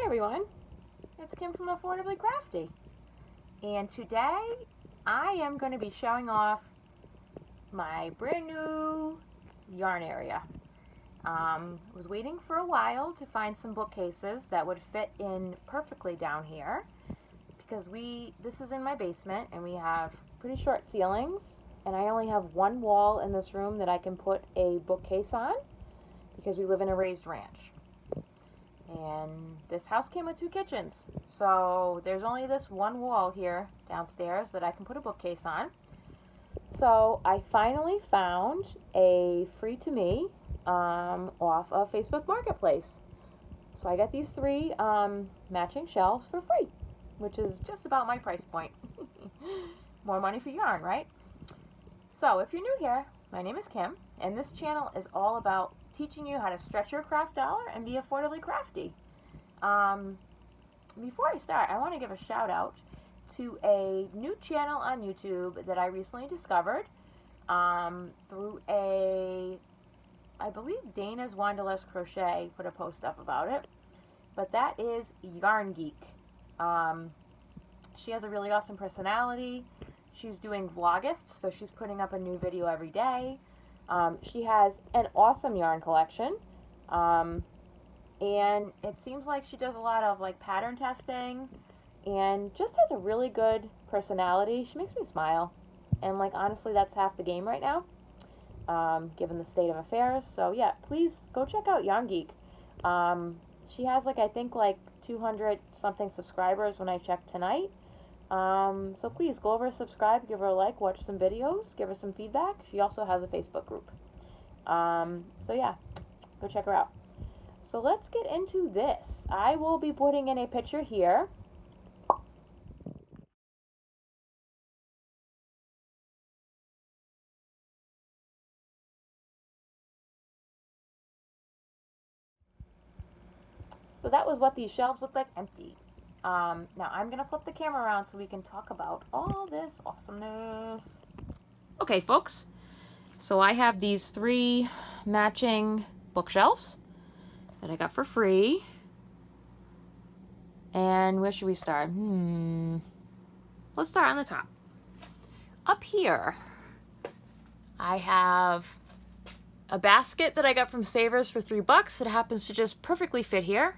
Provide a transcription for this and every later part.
everyone, it's Kim from Affordably Crafty, and today I am going to be showing off my brand new yarn area. I was waiting for a while to find some bookcases that would fit in perfectly down here because this is in my basement and we have pretty short ceilings, and I only have one wall in this room that I can put a bookcase on because we live in a raised ranch. And this house came with 2 kitchens, so there's only this one wall here downstairs that I can put a bookcase on. So I finally found a free to me off of Facebook Marketplace. So I got these 3 matching shelves for free, which is just about my price point. More money for yarn, right? So if you're new here, my name is Kim, and this channel is all about teaching you how to stretch your craft dollar and be affordably crafty. Before I start, I want to give a shout out to a new channel on YouTube that I recently discovered through I believe Dana's Wanderlust Crochet put a post up about it, but that is Geek. She has a really awesome personality. She's doing Vlogist, so she's putting up a new video every day. She has an awesome yarn collection, and it seems like she does a lot of like pattern testing and just has a really good personality. She makes me smile, and like honestly that's half the game right now, given the state of affairs. So yeah, please go check out Yarn Geek. She has like I think like 200 something subscribers when I checked tonight. So please go over, subscribe, give her a like, watch some videos, give her some feedback. She also has a Facebook group. So yeah, go check her out. So let's get into this. I will be putting in a picture here. So that was what these shelves look like empty. Now I'm going to flip the camera around so we can talk about all this awesomeness. Okay, folks. So I have these 3 matching bookshelves that I got for free. And where should we start? Let's start on the top. Up here, I have a basket that I got from Savers for $3. It happens to just perfectly fit here.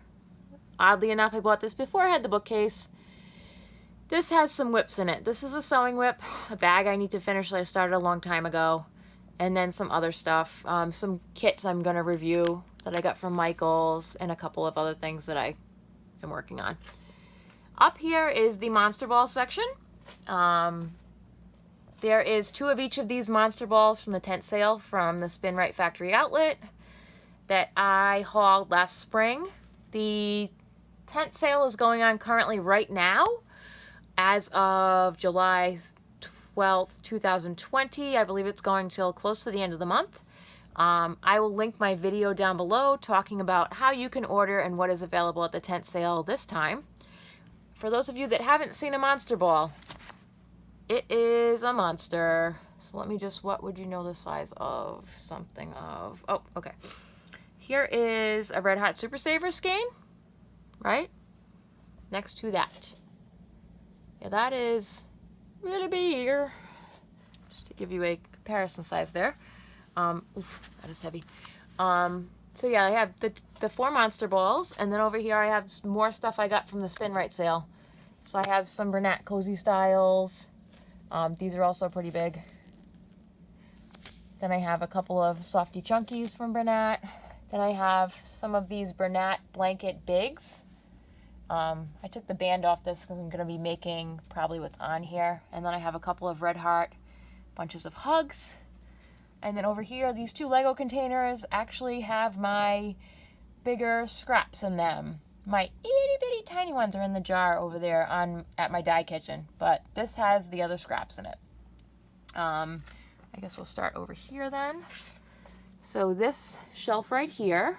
Oddly enough, I bought this before I had the bookcase. This has some whips in it. This is a sewing whip, a bag I need to finish that I started a long time ago, and then some other stuff, some kits I'm going to review that I got from Michael's, and a couple of other things that I am working on. Up here is the Monster Ball section. There is 2 of each of these Monster Balls from the tent sale from the Spin Right Factory outlet that I hauled last spring. The tent sale is going on currently right now as of July 12th, 2020. I believe it's going till close to the end of the month. I will link my video down below talking about how you can order and what is available at the tent sale this time. For those of you that haven't seen a Monster Ball, it is a monster. So let me just, what would you know the size of? Something of, oh, okay. Here is a Red Hot Super Saver skein, right? Next to that. Yeah, that is really big. Just to give you a comparison size there. Oof, that is heavy. So yeah, I have the 4 Monster Balls, and then over here I have more stuff I got from the Spin Right sale. So I have some Bernat Cozy Styles. These are also pretty big. Then I have a couple of Softy Chunkies from Bernat. Then I have some of these Bernat Blanket Bigs. I took the band off this because I'm going to be making probably what's on here. And then I have a couple of Red Heart bunches of hugs. And then over here, these 2 Lego containers actually have my bigger scraps in them. My itty bitty tiny ones are in the jar over there at my dye kitchen, but this has the other scraps in it. I guess we'll start over here then. So this shelf right here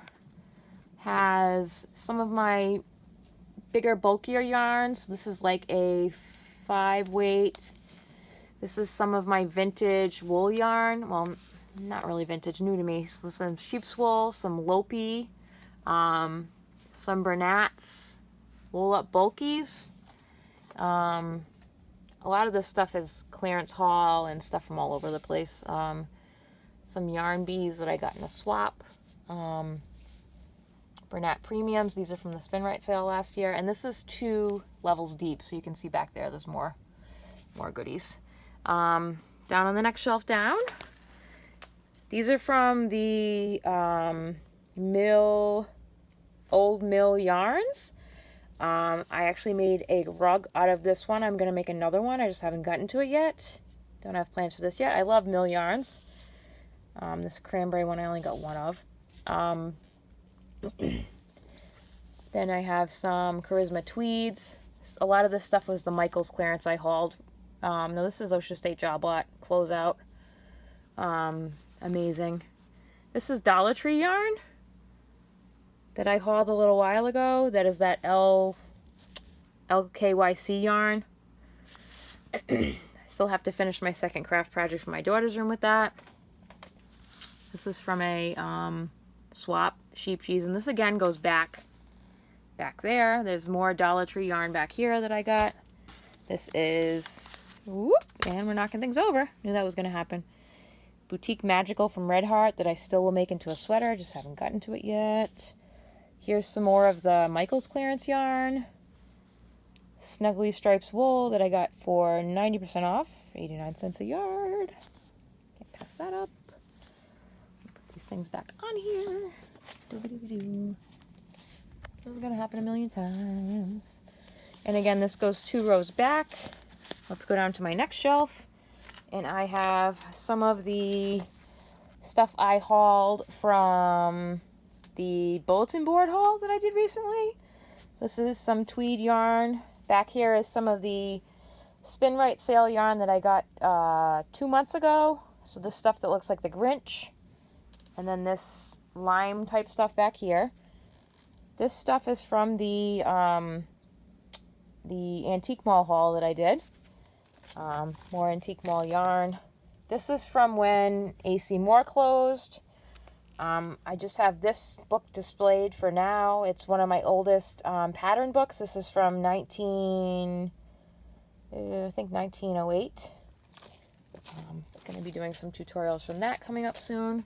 has some of my bigger, bulkier yarns. This is like a 5 weight. This is some of my vintage wool yarn. Well, not really vintage, new to me. So some sheep's wool, some Lopi, some Bernats, Wool Up Bulkies. A lot of this stuff is clearance haul and stuff from all over the place. Some yarn bees that I got in a swap. Bernat Premiums. These are from the Spin Right sale last year. And this is 2 levels deep, so you can see back there there's more goodies. Down on the next shelf down, these are from the Old Mill Yarns. I actually made a rug out of this one. I'm going to make another one. I just haven't gotten to it yet. Don't have plans for this yet. I love Mill Yarns. This cranberry one I only got one of. Then I have some Charisma Tweeds. A lot of this stuff was the Michaels clearance I hauled. No, this is Ocean State Job Lot closeout. Amazing. This is Dollar Tree yarn that I hauled a little while ago. That is that LKYC yarn. I still have to finish my second craft project for my daughter's room with that. This is from a swap sheep cheese, and this again goes back there. There's more Dollar Tree yarn back here that I got. This is, whoop, and we're knocking things over. Knew that was going to happen. Boutique Magical from Red Heart that I still will make into a sweater. Just haven't gotten to it yet. Here's some more of the Michaels clearance yarn. Snuggly Stripes wool that I got for 90% off, 89 cents a yard. Can't pass that up. Put these things back on here. Doo-ba-doo-ba-doo. This is going to happen a million times. And again, this goes 2 rows back. Let's go down to my next shelf. And I have some of the stuff I hauled from the bulletin board haul that I did recently. So this is some tweed yarn. Back here is some of the Spin Right sale yarn that I got 2 months ago. So this stuff that looks like the Grinch. And then this lime type stuff back here. This stuff is from the Antique Mall haul that I did. More Antique Mall yarn. This is from when AC Moore closed. I just have this book displayed for now. It's one of my oldest pattern books. This is from 1908. I'm going to be doing some tutorials from that coming up soon.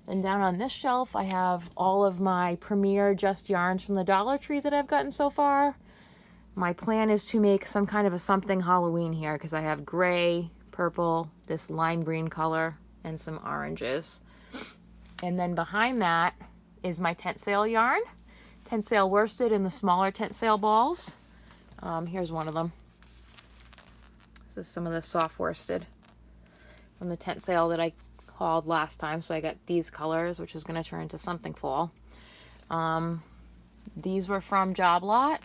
And down on this shelf, I have all of my Premier Just Yarns from the Dollar Tree that I've gotten so far. My plan is to make some kind of a something Halloween here because I have gray, purple, this lime green color, and some oranges. And then behind that is my tent sail yarn. Tent sail worsted in the smaller tent sail balls. Here's one of them. This is some of the soft worsted from the tent sail that I hauled last time. So I got these colors, which is going to turn into something fall. These were from Job Lot.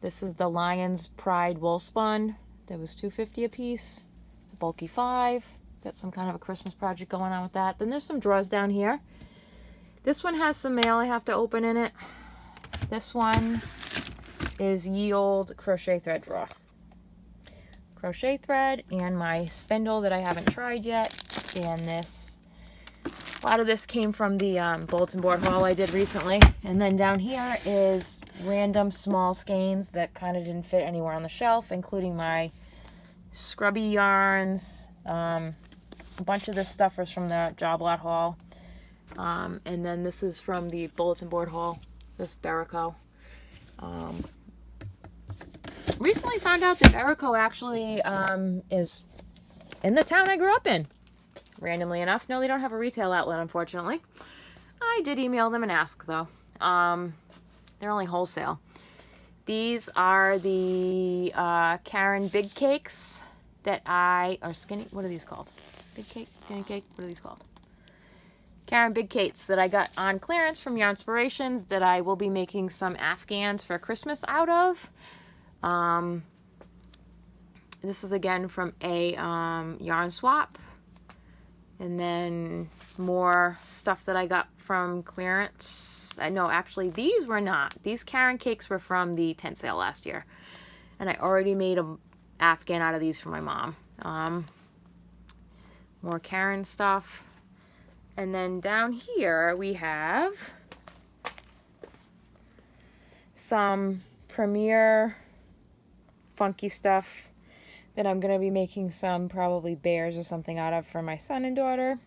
This is the Lion's Pride wool spun. That was $2.50 a piece. It's a bulky 5. Got some kind of a Christmas project going on with that. Then there's some drawers down here. This one has some mail I have to open in it. This one is Ye Old crochet thread drawer. Crochet thread and my spindle that I haven't tried yet. And this, a lot of this came from the bulletin board haul I did recently. And then down here is random small skeins that kind of didn't fit anywhere on the shelf, including my scrubby yarns. A bunch of this stuff was from the Job Lot haul. And then this is from the bulletin board haul, this Berico. Recently found out that Berico actually is in the town I grew up in. Randomly enough. No, they don't have a retail outlet, unfortunately. I did email them and ask, though. They're only wholesale. These are the Karen Big Cakes that or skinny, what are these called? Big cake? Skinny cake? What are these called? Karen Big Cakes that I got on clearance from Yarnspirations that I will be making some Afghans for Christmas out of. This is again from a yarn swap. And then more stuff that I got from clearance. I know, actually, these were not. These Karen cakes were from the tent sale last year. And I already made an Afghan out of these for my mom. More Karen stuff. And then down here we have some Premier funky stuff that I'm going to be making some probably bears or something out of for my son and daughter.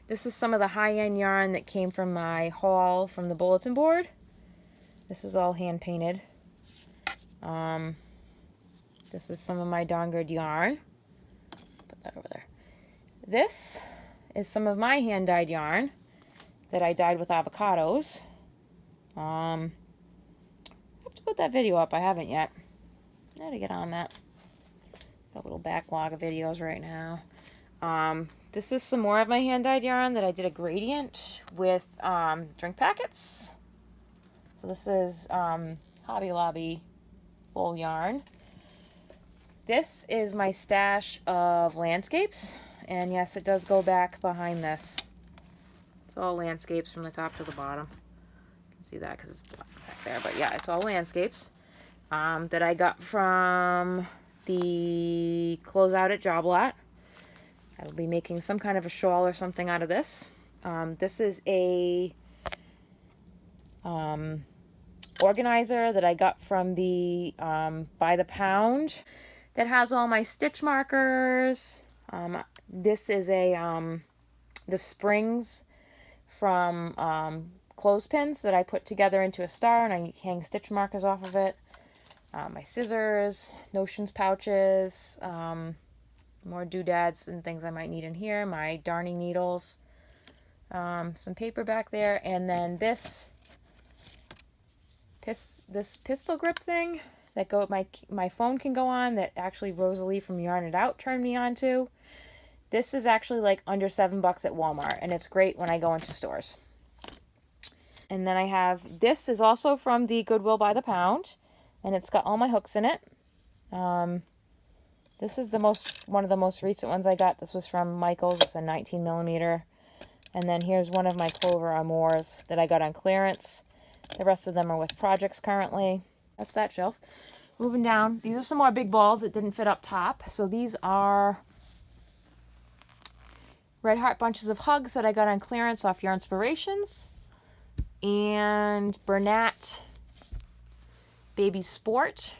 This is some of the high-end yarn that came from my haul from the bulletin board. This is all hand painted. This is some of my dongered yarn. Put that over there. This is some of my hand-dyed yarn that I dyed with avocados. I have to put that video up. I haven't yet. I gotta get on that. Got a little backlog of videos right now. This is some more of my hand-dyed yarn that I did a gradient with drink packets. So this is Hobby Lobby full yarn. This is my stash of landscapes. And yes, it does go back behind this. It's all landscapes from the top to the bottom. You can see that because it's black back there. But yeah, it's all landscapes that I got from the closeout at Job Lot. I'll be making some kind of a shawl or something out of this. This is a organizer that I got from the By the Pound that has all my stitch markers. This is a the springs from clothespins that I put together into a star, and I hang stitch markers off of it. My scissors, notions pouches, more doodads and things I might need in here, my darning needles, some paper back there, and then this pistol grip thing that my phone can go on, that actually Rosalie from Yarn It Out turned me on to. This is actually like under $7 at Walmart, and it's great when I go into stores. And then I have, this is also from the Goodwill by the Pound, and it's got all my hooks in it. This is one of the most recent ones I got. This was from Michael's. It's a 19 millimeter. And then here's one of my Clover Amours that I got on clearance. The rest of them are with projects currently. That's that shelf. Moving down, these are some more big balls that didn't fit up top. So these are Red Heart bunches of hugs that I got on clearance off Yarnspirations. And Bernat Baby Sport.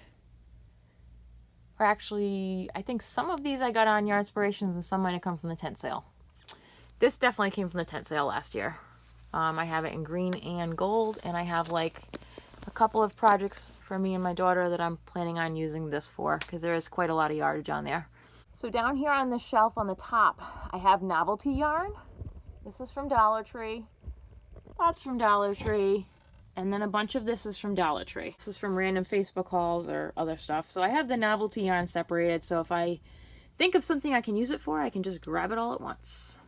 Or actually, I think some of these I got on Yarnspirations and some might have come from the tent sale. This definitely came from the tent sale last year. I have it in green and gold, and I have like a couple of projects for me and my daughter that I'm planning on using this for, because there is quite a lot of yardage on there. So down here on the shelf on the top, I have novelty yarn. This is from Dollar Tree. That's from Dollar Tree. And then a bunch of this is from Dollar Tree. This is from random Facebook hauls or other stuff. So I have the novelty yarn separated, so if I think of something I can use it for, I can just grab it all at once.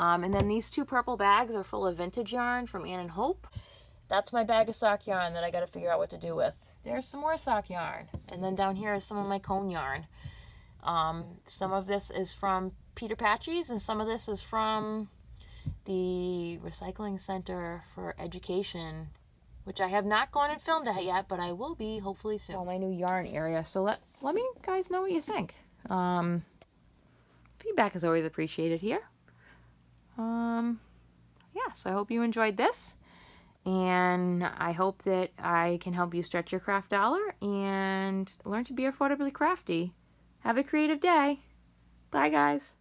And then these two purple bags are full of vintage yarn from Ann and Hope. That's my bag of sock yarn that I got to figure out what to do with. There's some more sock yarn. And then down here is some of my cone yarn. Some of this is from Peter Patchy's, and some of this is from the Recycling Center for Education, which I have not gone and filmed at yet, but I will be hopefully soon. All my new yarn area. So let me guys know what you think. Feedback is always appreciated here. Yeah, so I hope you enjoyed this, and I hope that I can help you stretch your craft dollar and learn to be affordably crafty. Have a creative day. Bye, guys.